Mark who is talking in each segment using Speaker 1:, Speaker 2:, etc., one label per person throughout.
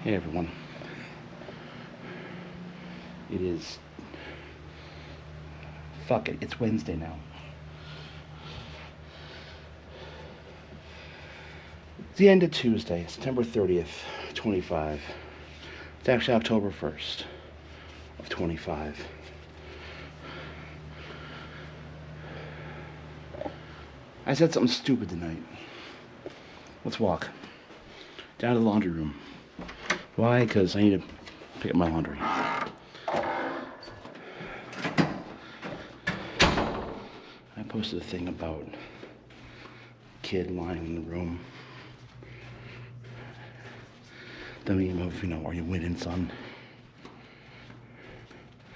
Speaker 1: Hey everyone. It is. Fuck it, it's Wednesday now. It's the end of Tuesday, September 30th, 25. It's actually October 1st of 25. I said something stupid tonight. Let's walk down to the laundry room. Why? Because I need to pick up my laundry. I posted a thing about a kid lying in the room. The meme of, are you winning, son?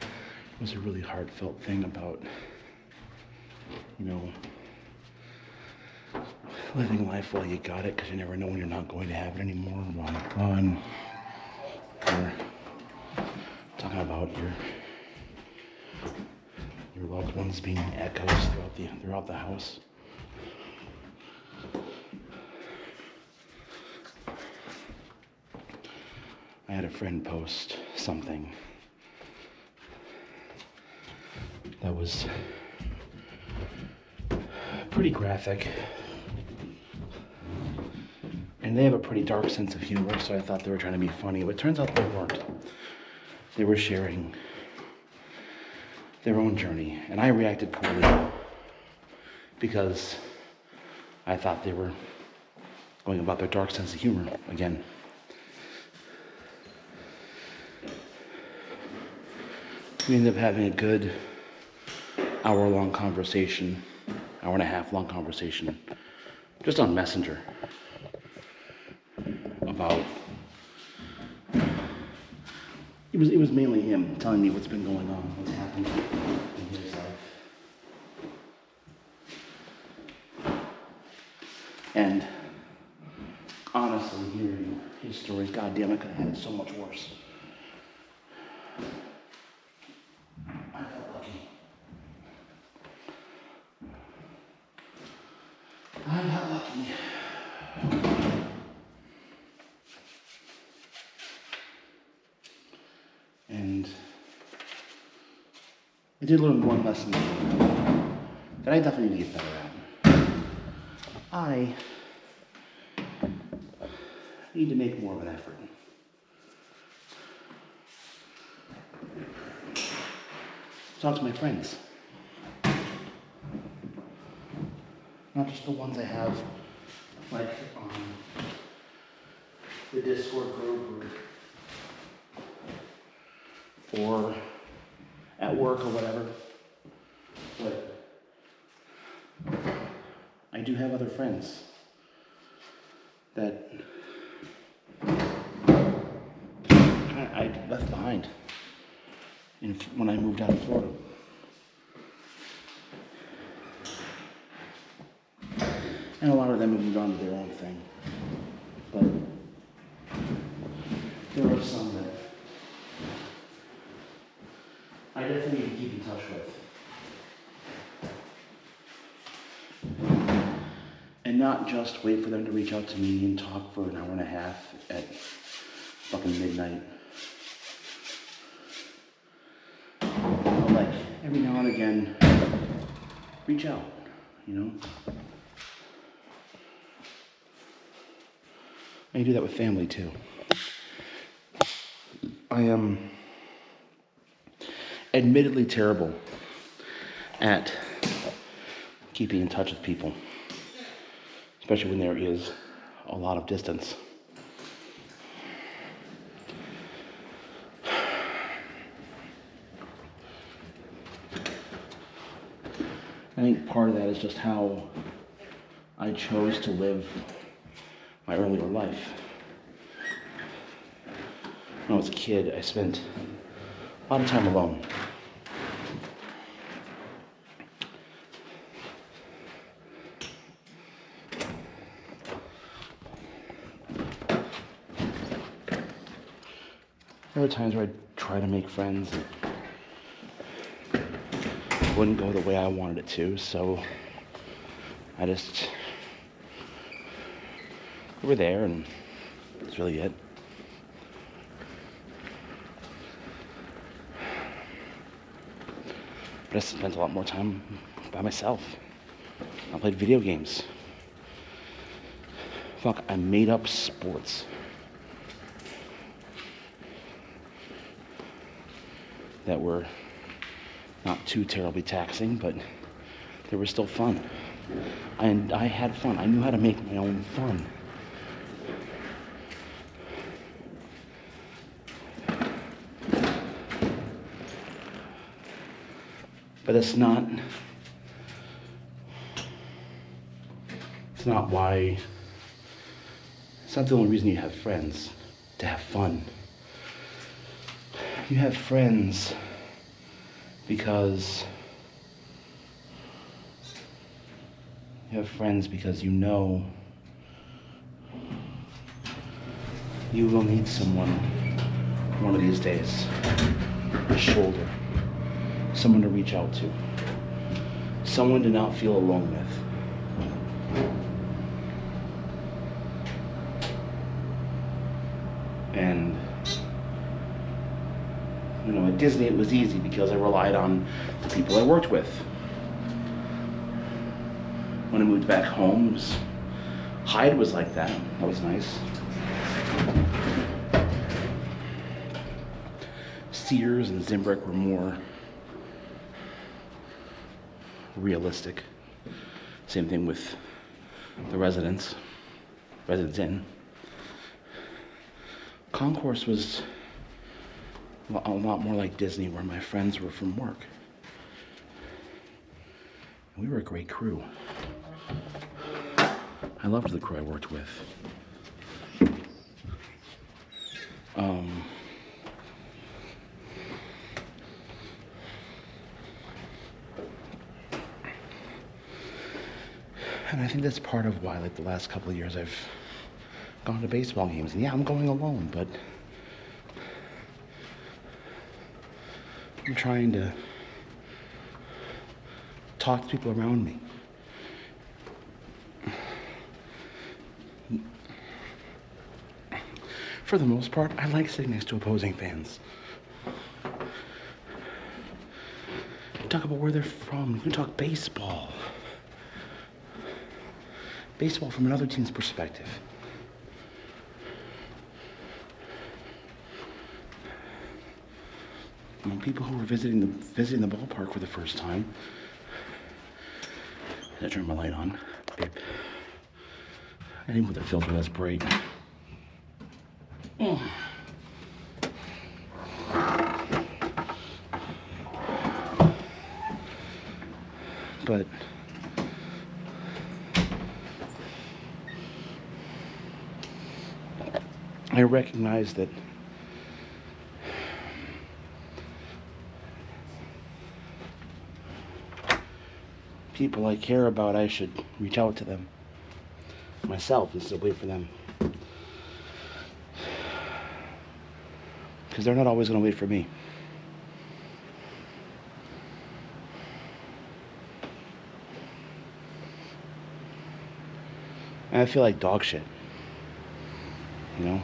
Speaker 1: It was a really heartfelt thing about, living life while you got it, because you never know when you're not going to have it anymore, while you're gone. Or talking about your loved ones being echoes throughout the house. I had a friend post something that was pretty graphic, and they have a pretty dark sense of humor, so I thought they were trying to be funny, but it turns out they weren't. They were sharing their own journey, and I reacted poorly because I thought they were going about their dark sense of humor again. We ended up having a good hour and a half long conversation, just on Messenger, about, it was mainly him telling me what's been going on, what's happening in his life. And honestly, hearing his stories, goddamn, I could have had it so much worse. I got lucky. I got lucky. And I did learn one lesson that I definitely need to get better at. I need to make more of an effort. Talk to my friends. Not just the ones I have, like, on the Discord group or at work or whatever. But I do have other friends that I left behind when I moved out of Florida. And a lot of them have moved on to their own thing. But there are some that I definitely need to keep in touch with. And not just wait for them to reach out to me and talk for an hour and a half at fucking midnight. But like, every now and again, reach out, I do that with family too. I am admittedly terrible at keeping in touch with people, especially when there is a lot of distance. I think part of that is just how I chose to live my earlier life. When I was a kid, I spent a lot of time alone. There were times where I'd try to make friends and it wouldn't go the way I wanted it to, so we were there, and that's really it. But I spent a lot more time by myself. I played video games. Fuck, I made up sports that were not too terribly taxing, but they were still fun. And I had fun. I knew how to make my own fun. But it's not why, it's not the only reason you have friends, to have fun. You have friends because you know you will need someone one of these days. A shoulder. Someone to reach out to. Someone to not feel alone with. And, you know, at Disney it was easy because I relied on the people I worked with. When I moved back home, Hyde was like that. That was nice. Sears and Zimbrick were more realistic. Same thing with the Residence Inn. Concourse was a lot more like Disney, where my friends were from work. We were a great crew. I loved the crew I worked with. And I think that's part of why, like, the last couple of years I've gone to baseball games. And yeah, I'm going alone, but I'm trying to talk to people around me. For the most part, I like sitting next to opposing fans. Talk about where they're from. You can talk baseball. Baseball from another team's perspective. You know, people who were visiting the ballpark for the first time. Did I turn my light on? Babe. I didn't put the filter, that's bright. Oh. But I recognize that people I care about, I should reach out to them myself instead of wait for them. Because they're not always going to wait for me. And I feel like dog shit. You know?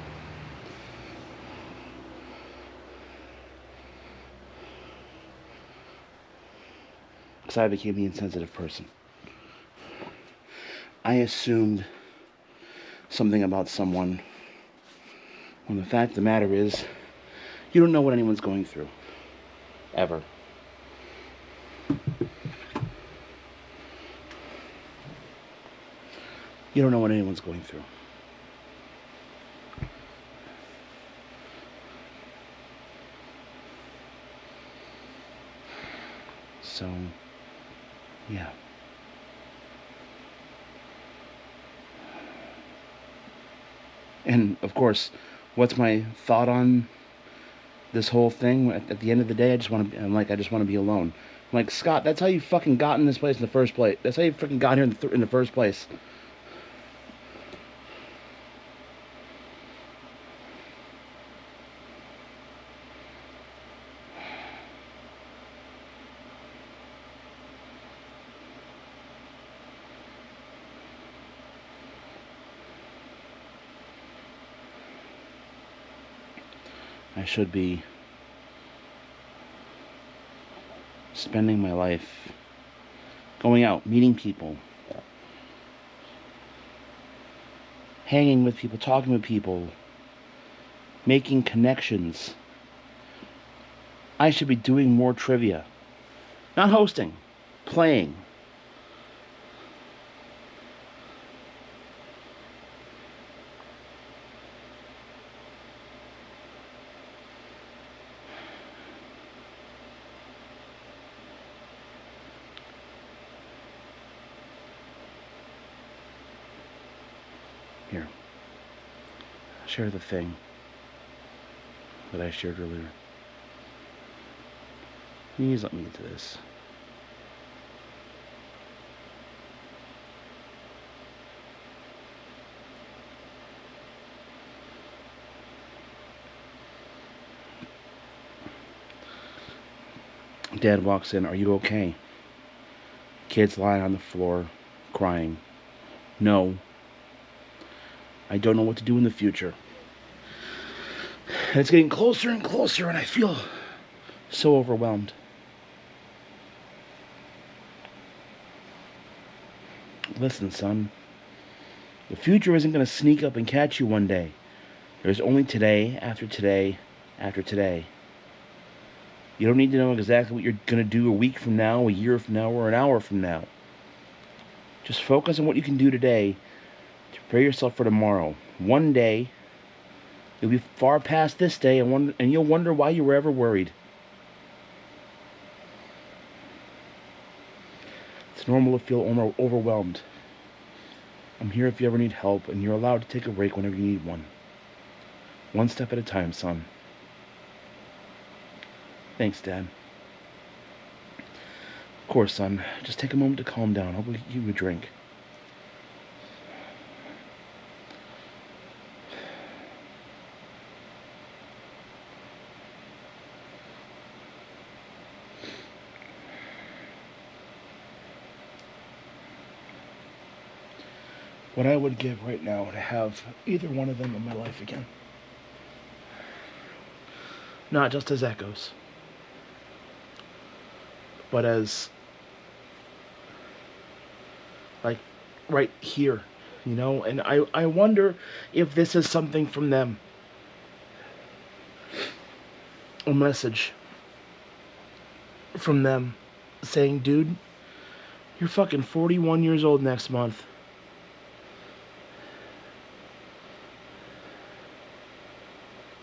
Speaker 1: Because I became the insensitive person. I assumed something about someone when the fact of the matter is, you don't know what anyone's going through. Ever. You don't know what anyone's going through. So, yeah. And, of course, what's my thought on this whole thing? At the end of the day, I just want to be alone. I'm like, Scott, that's how you fucking got in this place in the first place. That's how you fucking got here in the first place. I should be spending my life going out, meeting people, hanging with people, talking with people, making connections. I should be doing more trivia. Not hosting, playing. Here, share the thing that I shared earlier. Please let me get to this. Dad walks in. Are you okay? Kids lying on the floor, crying. No. I don't know what to do in the future. And it's getting closer and closer, and I feel so overwhelmed. Listen, son. The future isn't going to sneak up and catch you one day. There's only today, after today, after today. You don't need to know exactly what you're going to do a week from now, a year from now, or an hour from now. Just focus on what you can do today to prepare yourself for tomorrow. One day, you'll be far past this day, and you'll wonder why you were ever worried. It's normal to feel overwhelmed. I'm here if you ever need help, and you're allowed to take a break whenever you need one. One step at a time, son. Thanks, Dad. Of course, son. Just take a moment to calm down. I'll give you a drink. What I would give right now to have either one of them in my life again. Not just as echoes, but as, like, right here, you know? And I wonder if this is something from them. A message from them saying, dude, you're fucking 41 years old next month.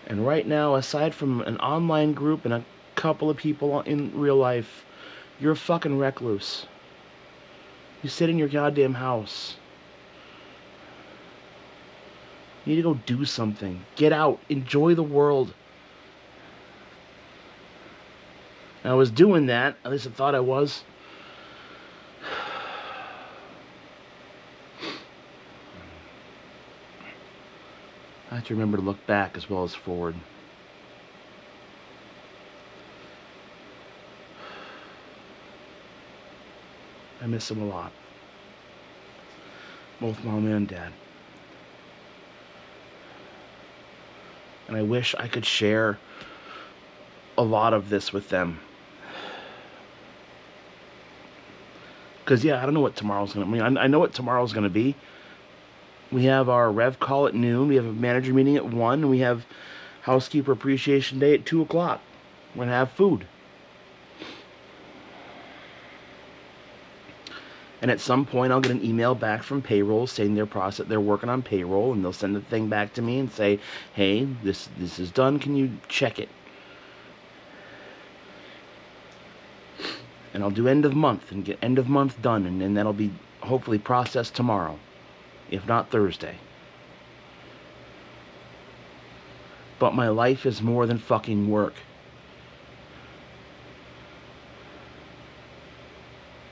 Speaker 1: And right now, aside from an online group and a couple of people in real life, you're a fucking recluse. You sit in your goddamn house. You need to go do something. Get out. Enjoy the world. And I was doing that. At least I thought I was. I have to remember to look back as well as forward. I miss them a lot. Both Mom and Dad. And I wish I could share a lot of this with them. Because, yeah, I don't know what tomorrow's going to... I know what tomorrow's going to be. We have our Rev call at noon. We have a manager meeting at 1. And we have Housekeeper Appreciation Day at 2 o'clock. We're going to have food. And at some point, I'll get an email back from payroll saying they're working on payroll, and they'll send the thing back to me and say, hey, this is done. Can you check it? And I'll do end of month and get end of month done, and then that'll be hopefully processed tomorrow, if not Thursday. But my life is more than fucking work.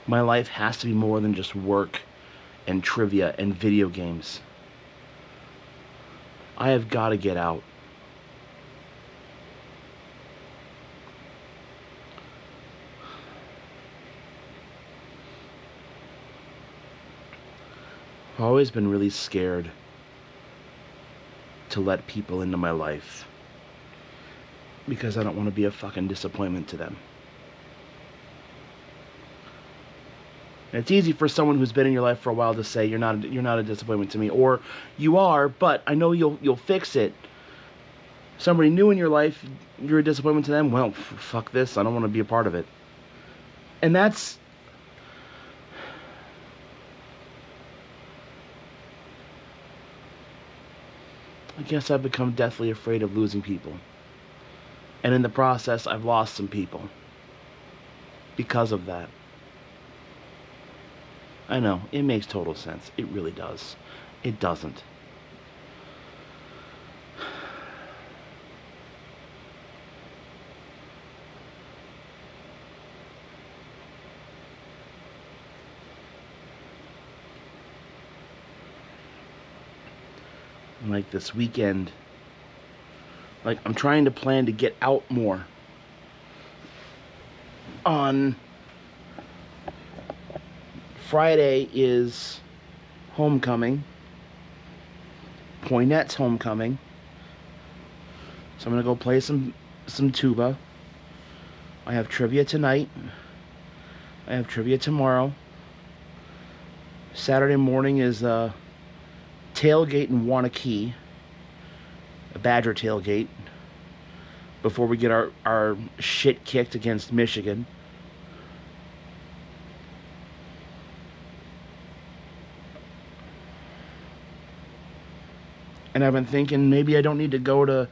Speaker 1: My life has to be more than just work and trivia and video games. I have got to get out. I've always been really scared to let people into my life because I don't want to be a fucking disappointment to them. And it's easy for someone who's been in your life for a while to say you're not a disappointment to me, or you are, but I know you'll fix it. Somebody new in your life, you're a disappointment to them. Well, fuck this. I don't want to be a part of it. And that's... I guess I've become deathly afraid of losing people. And in the process, I've lost some people. Because of that. I know, it makes total sense. It really does. It doesn't. Like this weekend, like I'm trying to plan to get out more. On Friday is homecoming. Poinette's homecoming. So I'm gonna go play some tuba. I have trivia tonight. I have trivia tomorrow. Saturday morning is tailgate in Wanakee, a Badger tailgate, before we get our shit kicked against Michigan. And I've been thinking maybe I don't need to go to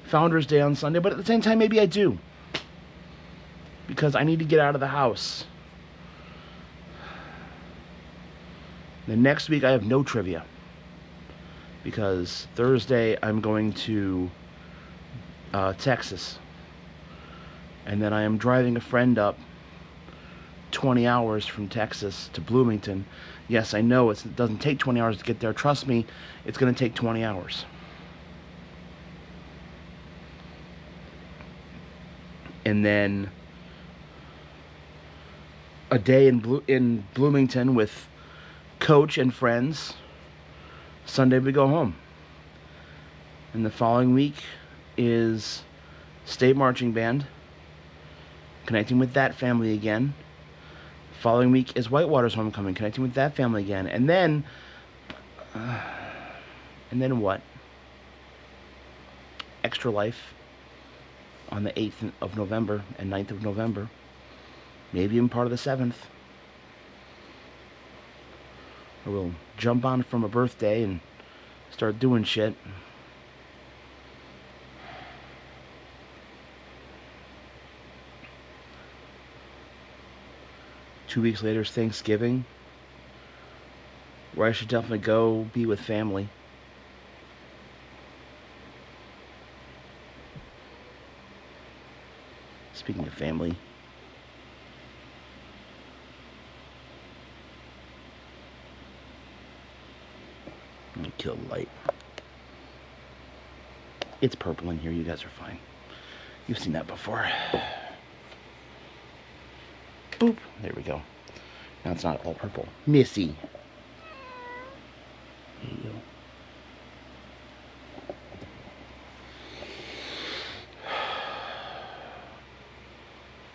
Speaker 1: Founders Day on Sunday, but at the same time maybe I do. Because I need to get out of the house. The next week I have no trivia. Because Thursday I'm going to Texas, and then I am driving a friend up 20 hours from Texas to Bloomington. Yes, I know it doesn't take 20 hours to get there. Trust me, it's going to take 20 hours. And then a day in Bloomington with Coach and friends. Sunday we go home. And the following week is state marching band, connecting with that family again. The following week is Whitewater's homecoming, connecting with that family again. And then what? Extra Life on the 8th of November and 9th of November. Maybe even part of the 7th. Or we'll jump on from a birthday and start doing shit. Two weeks later is Thanksgiving, where I should definitely go be with family. Speaking of family, let me kill the light. It's purple in here, you guys are fine. You've seen that before. Boop. There we go. Now it's not all purple. Missy. There you go.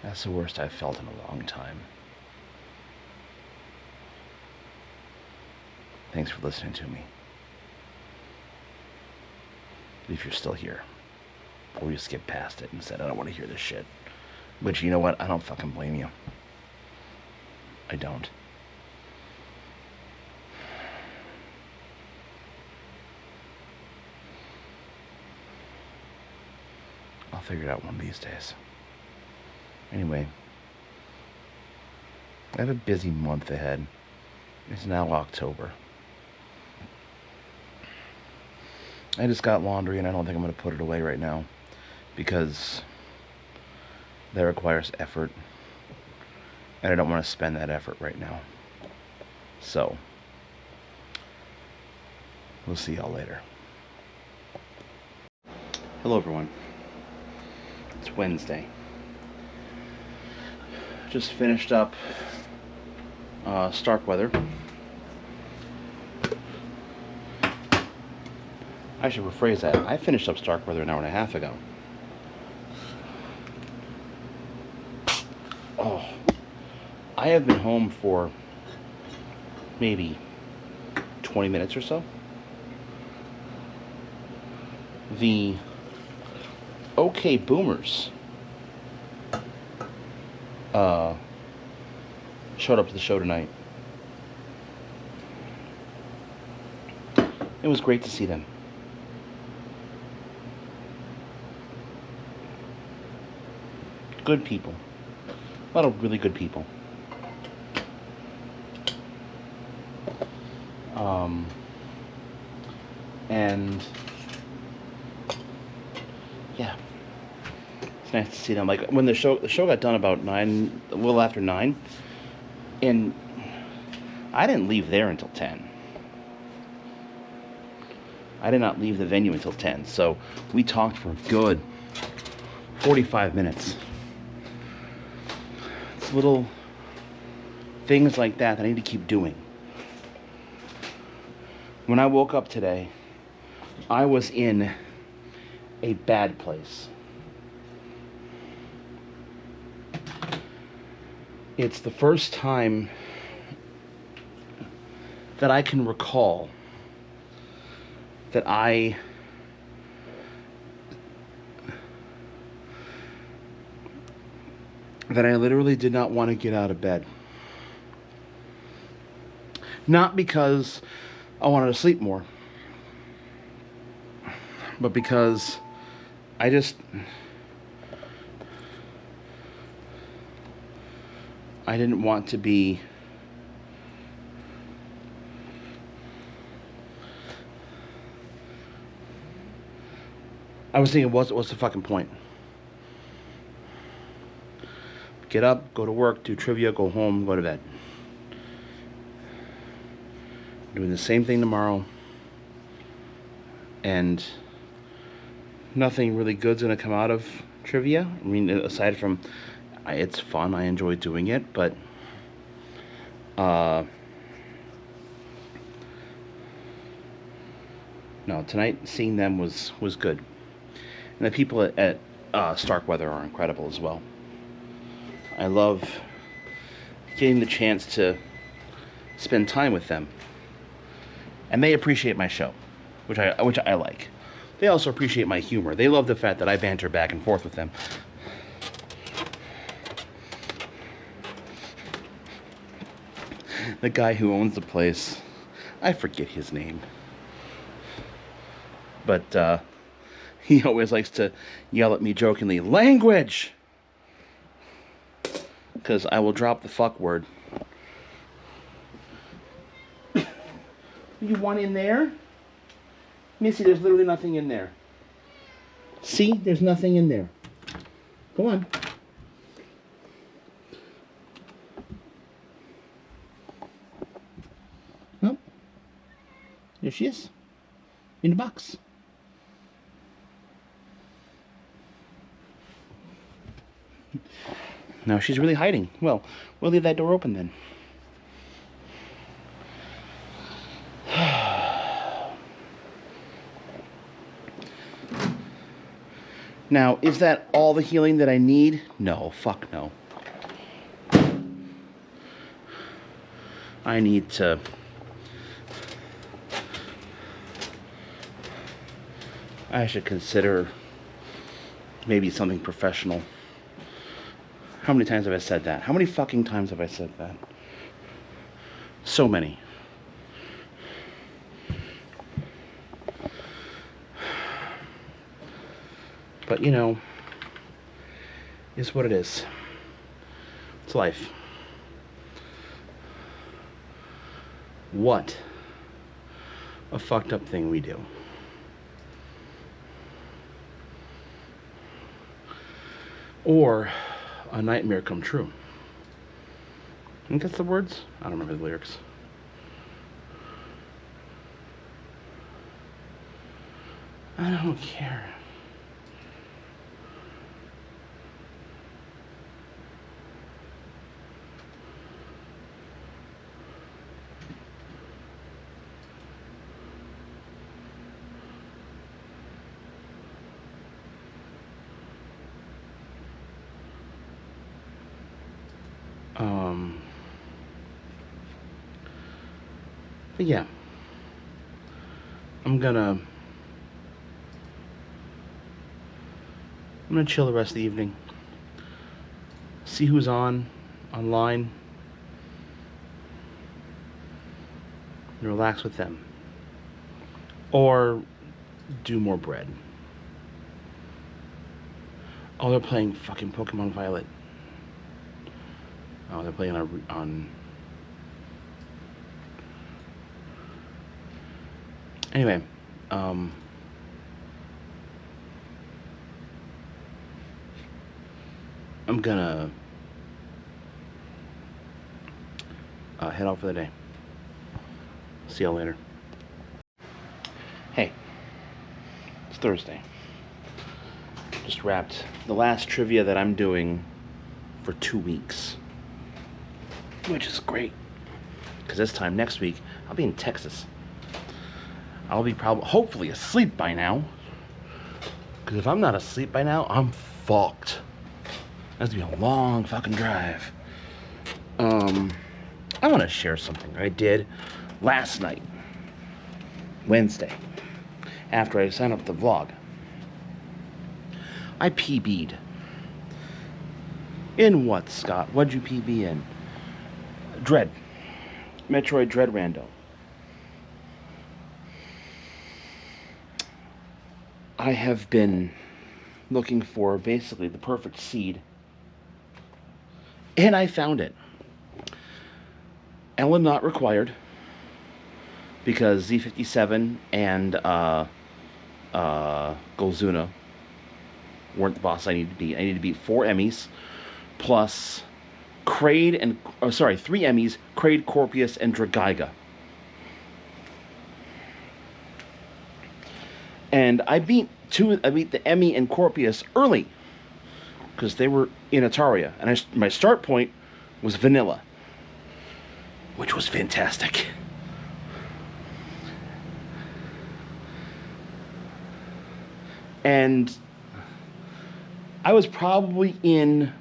Speaker 1: That's the worst I've felt in a long time. Thanks for listening to me. If you're still here, or you skipped past it and said, I don't want to hear this shit. Which, you know what? I don't fucking blame you. I don't. I'll figure it out one of these days. Anyway, I have a busy month ahead. It's now October. I just got laundry and I don't think I'm going to put it away right now because that requires effort and I don't want to spend that effort right now. So, we'll see y'all later. Hello everyone. It's Wednesday. Just finished up Starkweather. I should rephrase that. I finished up Starkweather an hour and a half ago. Oh, I have been home for maybe 20 minutes or so, the OK Boomers showed up to the show tonight. It was great to see them. Good people. A lot of really good people. And yeah, it's nice to see them. Like when the show got done about 9, a little after 9, and I didn't leave there until 10. I did not leave the venue until 10, so we talked for a good 45 minutes. It's little things like that I need to keep doing. When I woke up today, I was in a bad place. It's the first time that I can recall that I literally did not want to get out of bed. Not because I wanted to sleep more, but because I didn't want to be I was thinking, what's the fucking point? Get up, go to work, do trivia, go home, go to bed. Doing the same thing tomorrow, and nothing really good's gonna come out of trivia. I mean, aside from it's fun, I enjoy doing it, but no, tonight seeing them was good, and the people at Starkweather are incredible as well. I love getting the chance to spend time with them. And they appreciate my show, which I like. They also appreciate my humor. They love the fact that I banter back and forth with them. The guy who owns the place, I forget his name, but he always likes to yell at me jokingly, "Language!" Because I will drop the fuck word. You want in there? Missy, there's literally nothing in there. See? There's nothing in there. Go on. Oh. There she is. In the box. Now she's really hiding. Well, we'll leave that door open then. Now, is that all the healing that I need? No, fuck no. I need to I should consider maybe something professional. How many times have I said that? How many fucking times have I said that? So many. But, you know, it's what it is. It's life. What a fucked up thing we do. Or a nightmare come true. I think that's the words? I don't remember the lyrics. I don't care. But yeah, I'm gonna chill the rest of the evening. See who's online. And relax with them. Or do more bread. Oh, they're playing fucking Pokemon Violet. Oh, they're playing on... Anyway, I'm gonna head out for the day. See y'all later. Hey, it's Thursday. Just wrapped the last trivia that I'm doing for 2 weeks, which is great, because this time next week I'll be in Texas. I'll be hopefully asleep by now, because if I'm not asleep by now, I'm fucked. That's gonna be a long fucking drive. I want to share something I did last night, Wednesday, after I signed up for the vlog. I PB'd. In what, Scott? What'd you PB in? Dread. Metroid Dread Rando. I have been looking for basically the perfect seed, and I found it. Ellen not required, because Z57 and Golzuna weren't the boss I needed to beat. I needed to beat 4 Emmys, plus Kraid and... Oh, sorry, 3 Emmys, Kraid, Corpius, and Dragaiga. And I beat the Emmy and Corpius early, because they were in Ataria. And my start point was Vanilla, which was fantastic. And I was probably in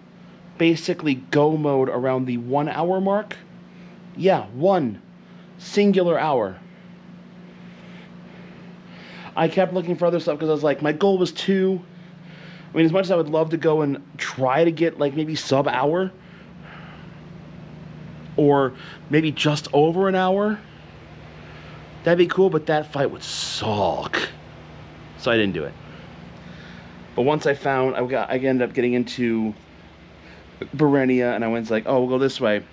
Speaker 1: basically go mode around the 1 hour mark. Yeah, 1 singular hour. I kept looking for other stuff because I was like, my goal was 2. I mean, as much as I would love to go and try to get like maybe sub hour, or maybe just over an hour, that'd be cool, but that fight would suck. So I didn't do it. But once I found, I ended up getting into Berenia, and I went like, oh, we'll go this way.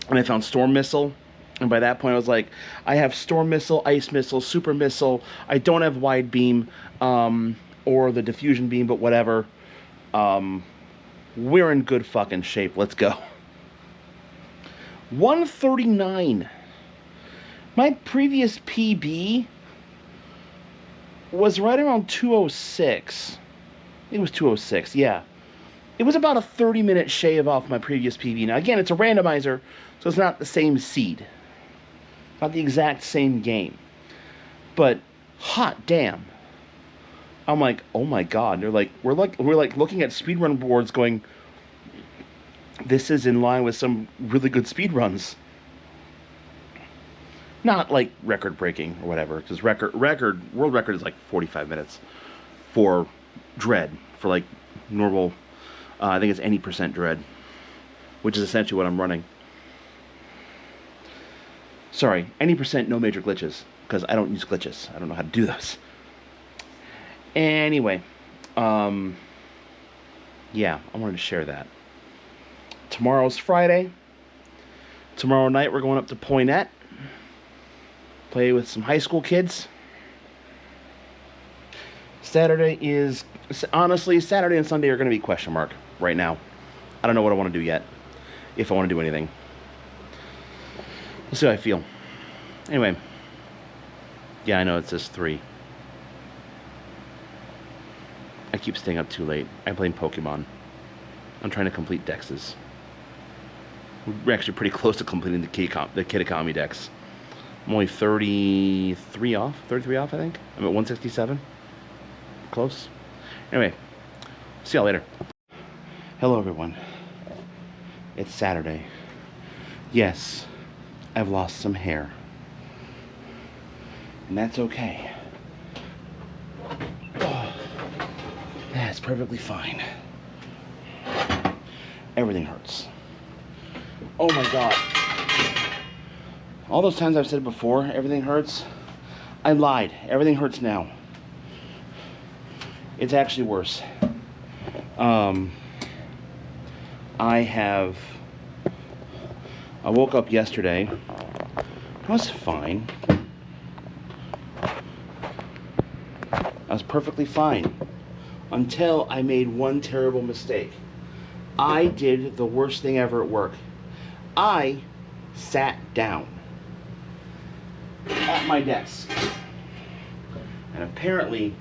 Speaker 1: And I found Storm Missile, and by that point I was like, I have Storm Missile, Ice Missile, Super Missile. I don't have Wide Beam, or the Diffusion Beam, but whatever. We're in good fucking shape. Let's go. 139. My previous PB was right around 206. It was 206, yeah. It was about a 30-minute shave off my previous PB. Now, again, it's a randomizer, so it's not the same seed. Not the exact same game. But, hot damn. I'm like, oh my god. They're like, we're like looking at speedrun boards going, this is in line with some really good speedruns. Not like record breaking or whatever, because world record is like 45 minutes for Dread, for like normal, I think it's any percent Dread, which is essentially what I'm running. Sorry, any percent, no major glitches, because I don't use glitches. I don't know how to do those. Anyway, yeah, I wanted to share that. Tomorrow's Friday. Tomorrow night we're going up to Poinet. Play with some high school kids. Saturday is... Honestly, Saturday and Sunday are going to be question mark right now. I don't know what I want to do yet. If I want to do anything. We'll see how I feel. Anyway. Yeah, I know it says 3. I keep staying up too late. I'm playing Pokemon. I'm trying to complete Dexes. We're actually pretty close to completing the Kitakami Dex. I'm only 33 off, I think. I'm at 167. Close. Anyway, see y'all later. Hello, everyone. It's Saturday. Yes, I've lost some hair. And that's okay. Oh, that's perfectly fine. Everything hurts. Oh my God. All those times I've said before, everything hurts, I lied. Everything hurts now. It's actually worse. I woke up yesterday. I was fine. I was perfectly fine until I made one terrible mistake. I did the worst thing ever at work. I sat down at my desk. And apparently,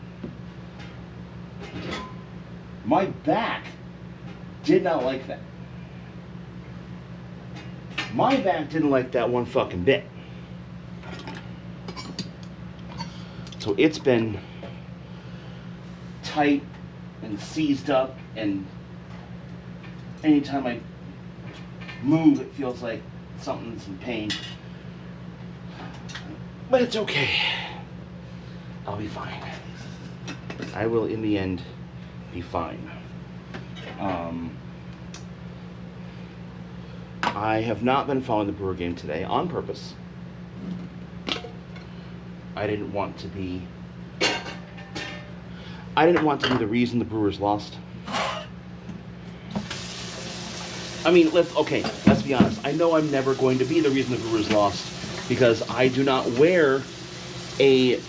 Speaker 1: my back did not like that. My back didn't like that one fucking bit. So it's been tight and seized up, and anytime I move, it feels like something's in pain. But it's okay. I'll be fine. I will, in the end, be fine. I have not been following the Brewer game today on purpose. I didn't want to be the reason the Brewers lost. I mean, let's be honest. I know I'm never going to be the reason the Brewers lost because I do not wear a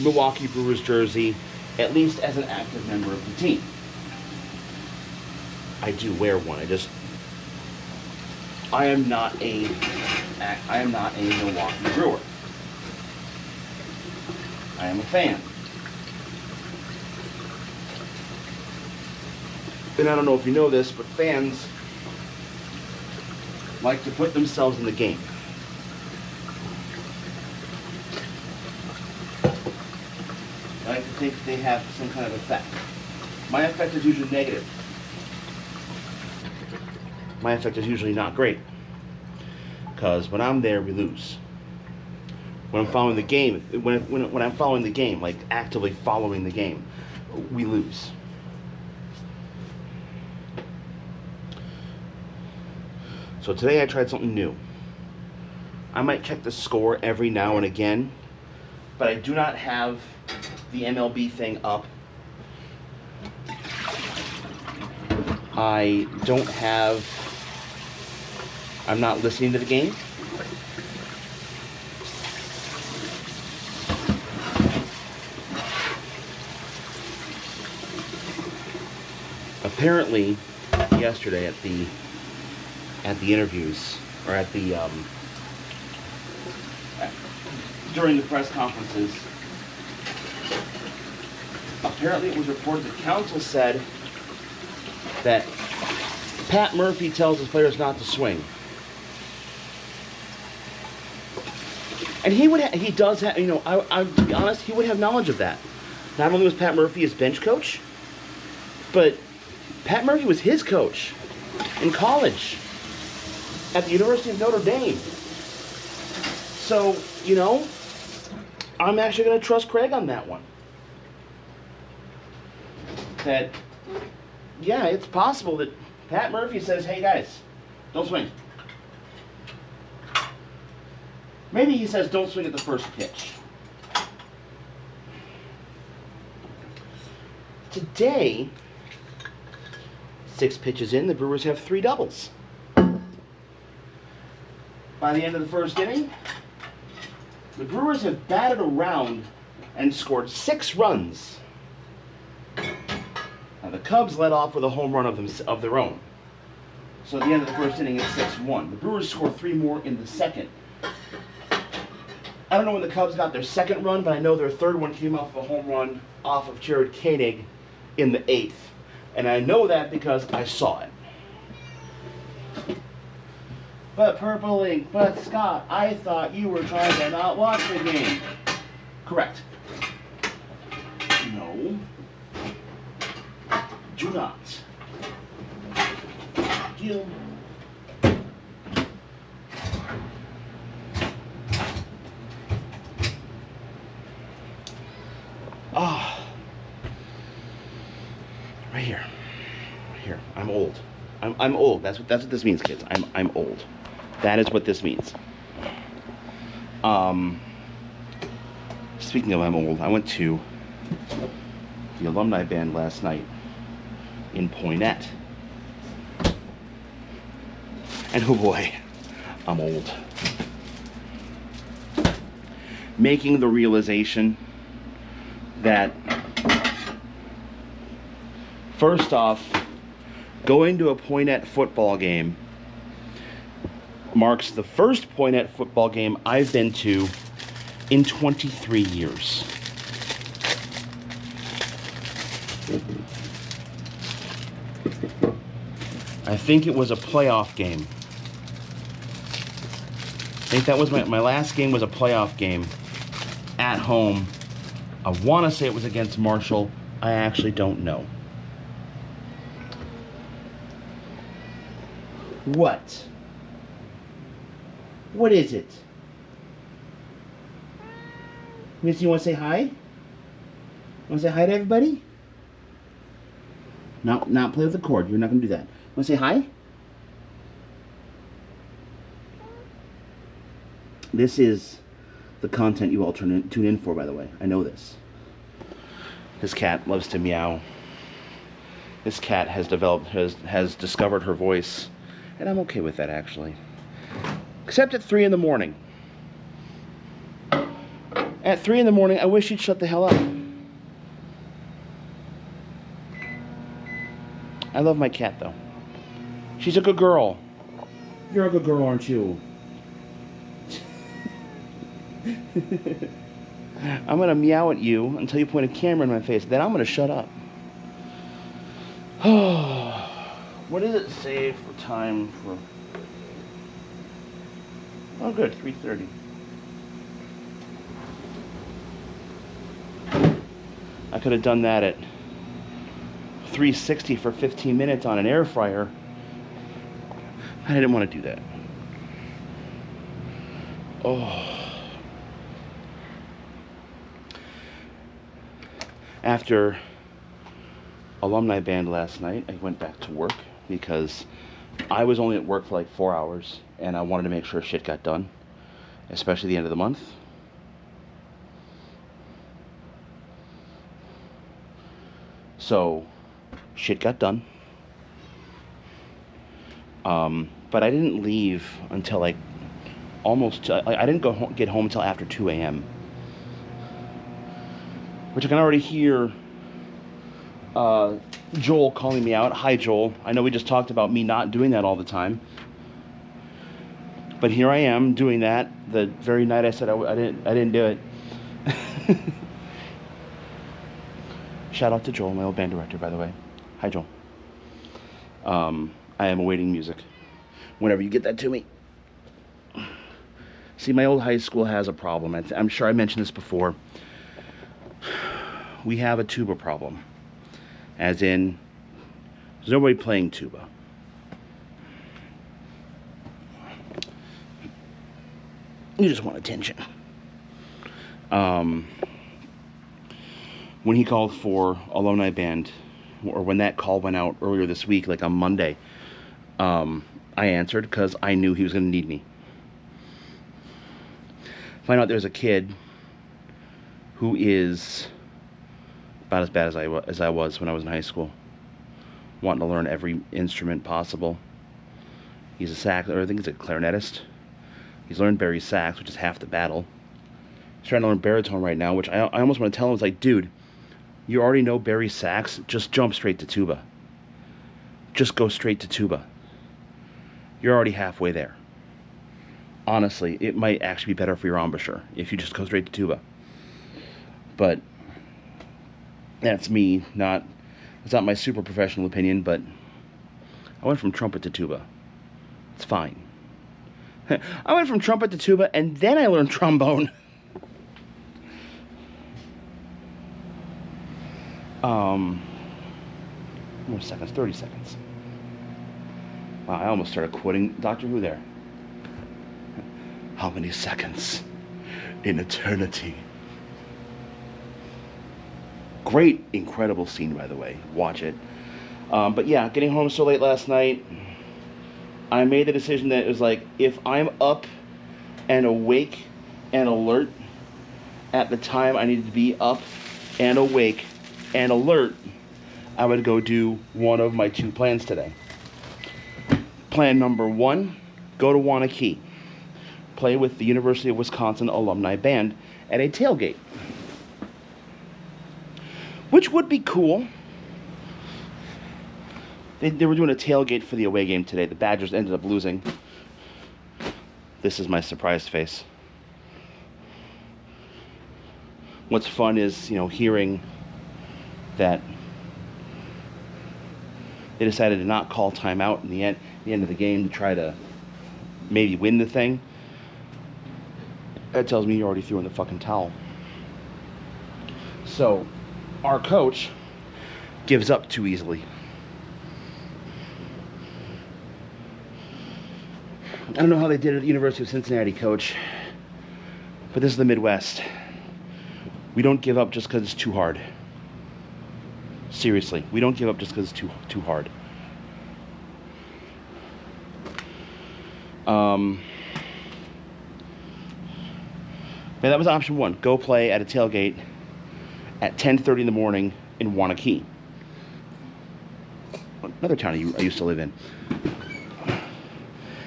Speaker 1: Milwaukee Brewers jersey, at least as an active member of the team. I do wear one. I am not a Milwaukee Brewer. I am a fan. And I don't know if you know this, but fans like to put themselves in the game. I like to think they have some kind of effect. My effect is usually negative. My effect is usually not great. Because when I'm there, we lose. When I'm following the game, when I'm following the game, like actively following the game, we lose. So today I tried something new. I might check the score every now and again, but I do not have the MLB thing up. I'm not listening to the game. Apparently, yesterday at the interviews, or during the press conferences, apparently it was reported that counsel said that Pat Murphy tells his players not to swing. And he does have, to be honest, he would have knowledge of that. Not only was Pat Murphy his bench coach, but Pat Murphy was his coach in college at the University of Notre Dame. So, I'm actually going to trust Craig on that one. That, yeah, it's possible that Pat Murphy says, hey guys, don't swing. Maybe he says don't swing at the first pitch. Today, 6 pitches in, the Brewers have 3 doubles. By the end of the first inning, the Brewers have batted around and scored 6 runs. Now the Cubs led off with a home run of their own. So at the end of the first inning, it's 6-1. The Brewers scored 3 more in the second. I don't know when the Cubs got their second run, but I know their third one came off of a home run off of Jared Koenig in the 8th. And I know that because I saw it. But Purple Ink, but Scott, I thought you were trying to not watch the game. Correct. No. Do not. You. Right here. Right here. I'm old. I'm old. That's what this means, kids. I'm old. That is what this means. Speaking of I'm old, I went to the alumni band last night in Poynette. And oh boy, I'm old. Making the realization that, first off, going to a Poynette football game marks the first Poynette football game I've been to in 23 years. I think it was a playoff game. I think that was my last game was a playoff game at home. I want to say it was against Marshall. I actually don't know. What? What is it? Missy, you want to say hi? Want to say hi to everybody? Not play with the cord. You're not going to do that. Want to say hi? This is the content you all tune in for, by the way. I know this. This cat loves to meow. This cat has discovered her voice, and I'm okay with that, actually. Except at 3 in the morning. At 3 in the morning, I wish she'd shut the hell up. I love my cat, though. She's a good girl. You're a good girl, aren't you? I'm gonna meow at you until you point a camera in my face. Then I'm gonna shut up. What does it say for time for... Oh, good, 3:30. I could have done that at 360 for 15 minutes on an air fryer. I didn't want to do that. Oh. After alumni band last night, I went back to work because I was only at work for like 4 hours and I wanted to make sure shit got done, especially the end of the month. So, shit got done. But I didn't leave until like almost, I didn't get home until after 2 a.m. Which I can already hear Joel calling me out. Hi, Joel. I know we just talked about me not doing that all the time. But here I am doing that the very night I said I didn't do it. Shout out to Joel, my old band director, by the way. Hi, Joel. I am awaiting music. Whenever you get that to me. See, my old high school has a problem. I'm sure I mentioned this before. We have a tuba problem. As in, there's nobody playing tuba. You just want attention. When he called for alumni band, or when that call went out earlier this week, like on Monday, I answered because I knew he was going to need me. Find out there's a kid who is about as bad as I was when I was in high school, wanting to learn every instrument possible. He's a sax, or I think he's a clarinetist. He's learned Barry sax, which is half the battle. He's trying to learn baritone right now, which I almost want to tell him, it's like, dude, you already know Barry sax, just jump straight to tuba. Just go straight to tuba. You're already halfway there. Honestly, it might actually be better for your embouchure if you just go straight to tuba. But that's me, it's not my super professional opinion, but I went from trumpet to tuba. It's fine. I went from trumpet to tuba, and then I learned trombone. More seconds, 30 seconds. Wow, I almost started quoting Doctor Who there. How many seconds in eternity? Great, incredible scene, by the way. Watch it. But yeah, getting home so late last night, I made the decision that it was like, if I'm up and awake and alert at the time I needed to be up and awake and alert, I would go do one of my 2 plans today. Plan number 1, go to Wanakee. Play with the University of Wisconsin Alumni Band at a tailgate. Which would be cool. They were doing a tailgate for the away game today. The Badgers ended up losing. This is my surprised face. What's fun is, hearing that they decided to not call timeout in the end of the game to try to maybe win the thing. That tells me you already threw in the fucking towel. So, our coach gives up too easily. I don't know how they did it at the University of Cincinnati, coach, but this is the Midwest. We don't give up just because it's too hard. Seriously, we don't give up just because it's too hard. But that was option 1. Go play at a tailgate at 10:30 in the morning in Wanakee, another town I used to live in.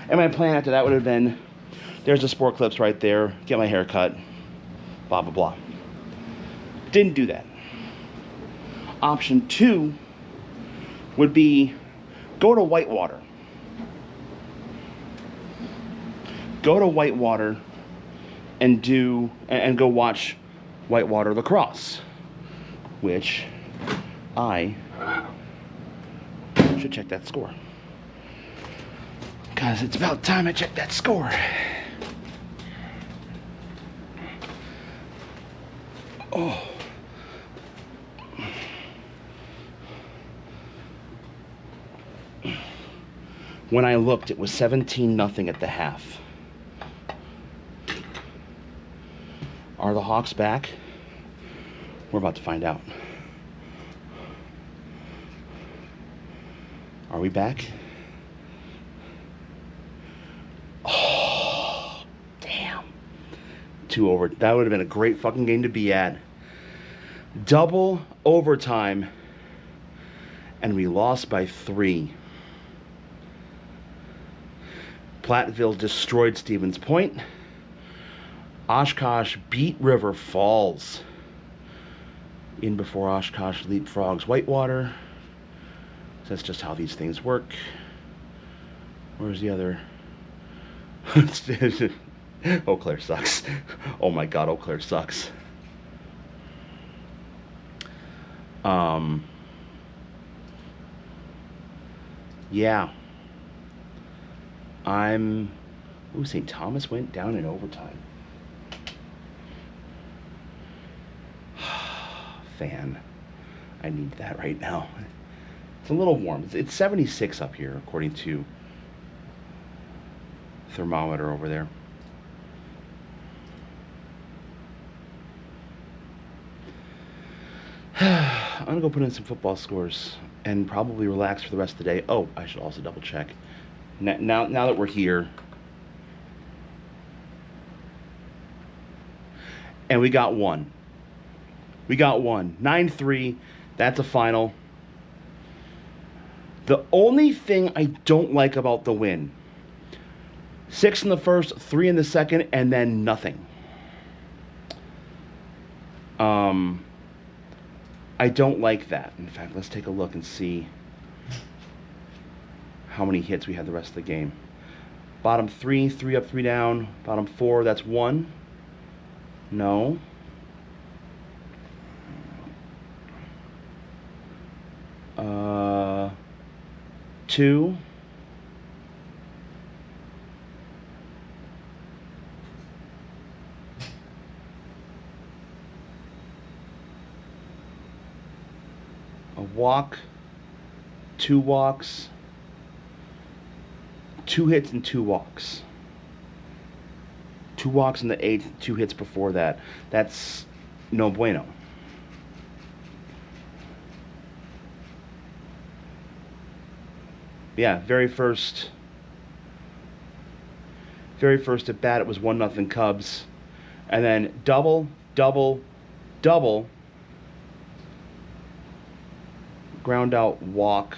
Speaker 1: And my plan after that would have been, there's the Sport Clips right there, get my hair cut, blah, blah, blah. Didn't do that. Option 2 would be go to Whitewater. Go to Whitewater and go watch Whitewater lacrosse, which I should check that score. Because it's about time I check that score. Oh. When I looked, it was 17-0 at the half. Are the Hawks back? We're about to find out. Are we back? Oh, damn. 2 over. That would have been a great fucking game to be at. Double overtime. And we lost by 3. Platteville destroyed Stevens Point. Oshkosh beat River Falls. In before Oshkosh leapfrogs Whitewater. That's just how these things work. Where's the other? Eau Claire sucks. Oh my god, Eau Claire sucks. Yeah. Ooh, St. Thomas went down in overtime. Fan. I need that right now. It's a little warm. It's 76 up here, according to thermometer over there. I'm gonna go put in some football scores and probably relax for the rest of the day. Oh, I should also double check. Now that we're here, and we got one. 9-3. That's a final. The only thing I don't like about the win, 6 in the first, 3 in the second, and then nothing. I don't like that. In fact, let's take a look and see how many hits we had the rest of the game. Bottom 3, 3 up, 3 down. Bottom 4, that's 1. No. Two. A walk. 2 walks. 2 hits and 2 walks. 2 walks in the 8th, 2 hits before that. That's no bueno. Yeah, very first at bat, it was 1-0 Cubs. And then double, ground out walk,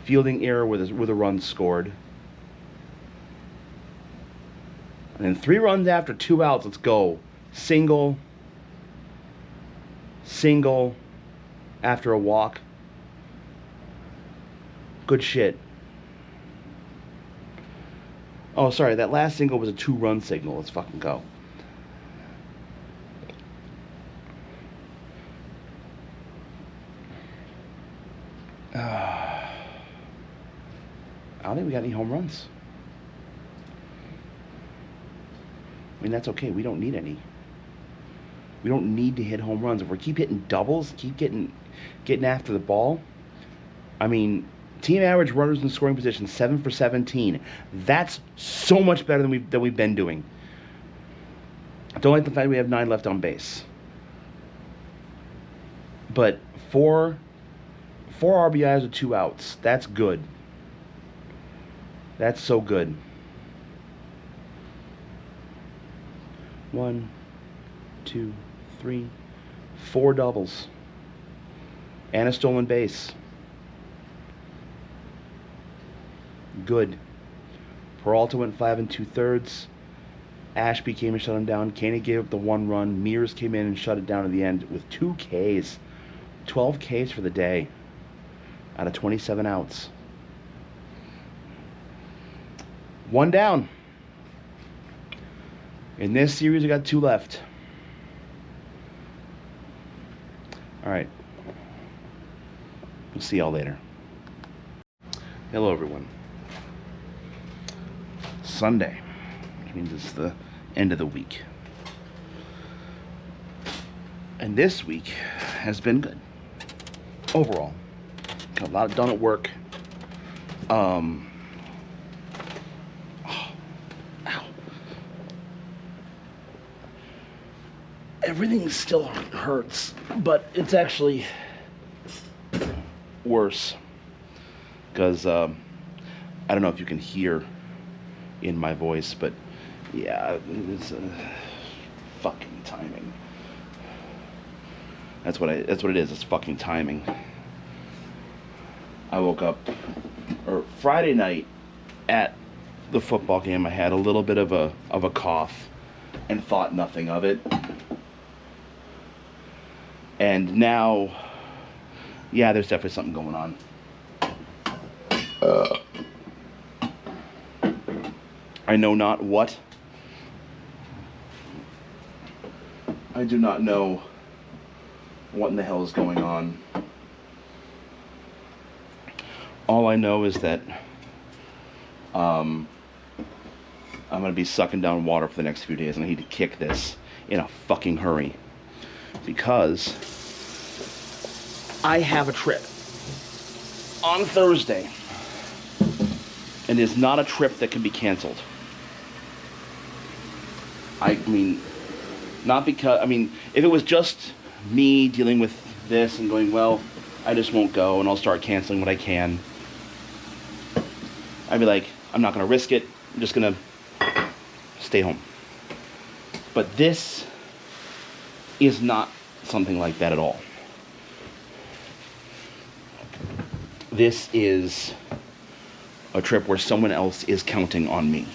Speaker 1: fielding error with a run scored. And then 3 runs after 2 outs, let's go. Single after a walk. Good shit. Oh, sorry, that last single was a 2-run signal. Let's fucking go. I don't think we got any home runs. I mean, that's okay. We don't need any. We don't need to hit home runs. If we keep hitting doubles, keep getting after the ball. I mean, team average runners in scoring position 7 for 17. That's so much better than we've been doing. I don't like the fact we have 9 left on base. But 4 RBIs with 2 outs. That's good. That's so good. 1, 2, 3, 4 doubles. And a stolen base. Good. Peralta went 5 2/3. Ashby came and shut him down. Caney gave up the 1 run. Mears came in and shut it down at the end with 2 Ks. 12 Ks for the day out of 27 outs. 1 down. In this series, we got 2 left. All right. We'll see y'all later. Hello, everyone. Sunday, which means it's the end of the week. And this week has been good. Overall. Got a lot done at work. Ow. Everything still hurts, but it's actually worse. Because, I don't know if you can hear in my voice, but yeah, it's fucking timing. That's what it is. It's fucking timing. I woke up Friday night at the football game. I had a little bit of a cough and thought nothing of it. And now, yeah, there's definitely something going on. I know not what. I do not know what in the hell is going on. All I know is that I'm going to be sucking down water for the next few days, and I need to kick this in a fucking hurry. Because I have a trip on Thursday. And it's not a trip that can be canceled. I mean, not because, I mean, if it was just me dealing with this and going, well, I just won't go and I'll start canceling what I can, I'd be like, I'm not going to risk it. I'm just going to stay home. But this is not something like that at all. This is a trip where someone else is counting on me.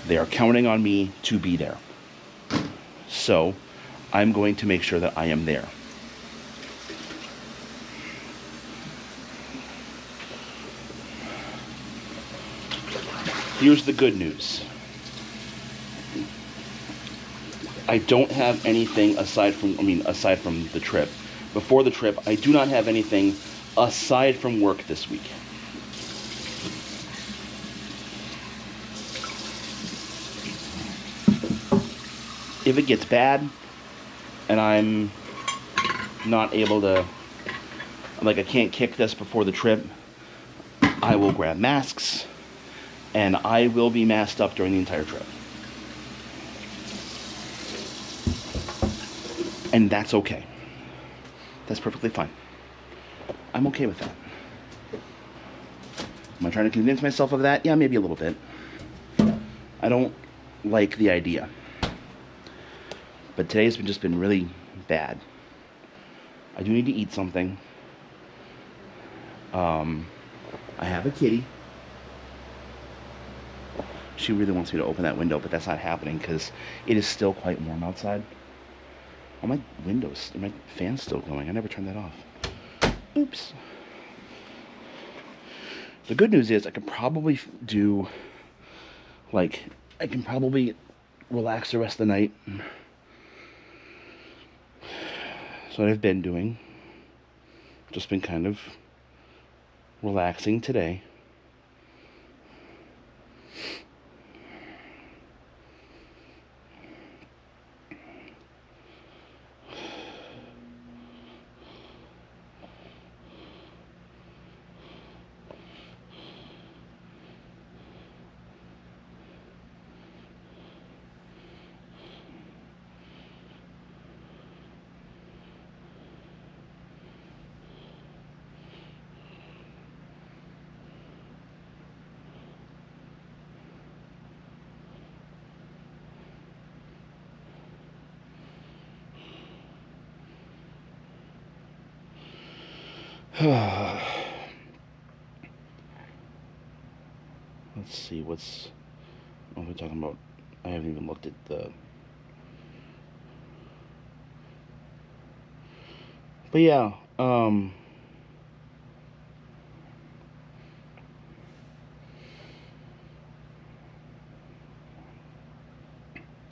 Speaker 1: They are counting on me to be there. So, I'm going to make sure that I am there. Here's the good news. I don't have anything aside from the trip. Before the trip, I do not have anything aside from work this week. If it gets bad and I'm not able to, like, I can't kick this before the trip, I will grab masks and I will be masked up during the entire trip. And that's okay. That's perfectly fine. I'm okay with that. Am I trying to convince myself of that? Yeah, maybe a little bit. I don't like the idea. But today's just been really bad. I do need to eat something. I have a kitty. She really wants me to open that window, but that's not happening because it is still quite warm outside. Oh, my windows, my fan's still going. I never turned that off. Oops. The good news is I can probably do, like, I can probably relax the rest of the night. That's what I've been doing. Just been kind of relaxing today. Let's see, what are we talking about? I haven't even looked at the... But yeah, I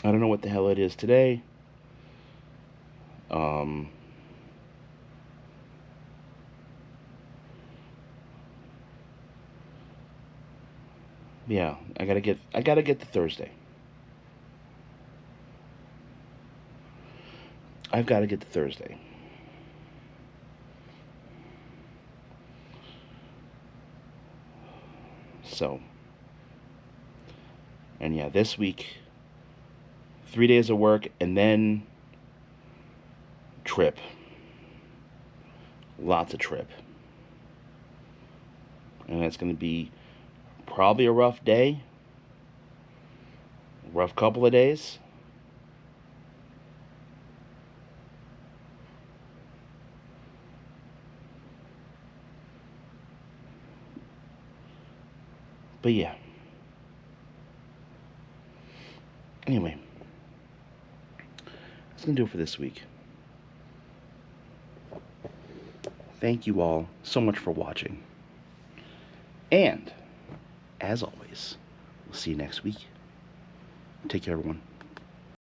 Speaker 1: don't know what the hell it is today. Yeah, I gotta get to Thursday. I've got to get to Thursday. So, and yeah, this week, 3 days of work and then trip. Lots of trip. And it's going to be probably a rough day. Rough couple of days. But yeah. Anyway. That's going to do it for this week. Thank you all so much for watching. And, as always, we'll see you next week. Take care, everyone.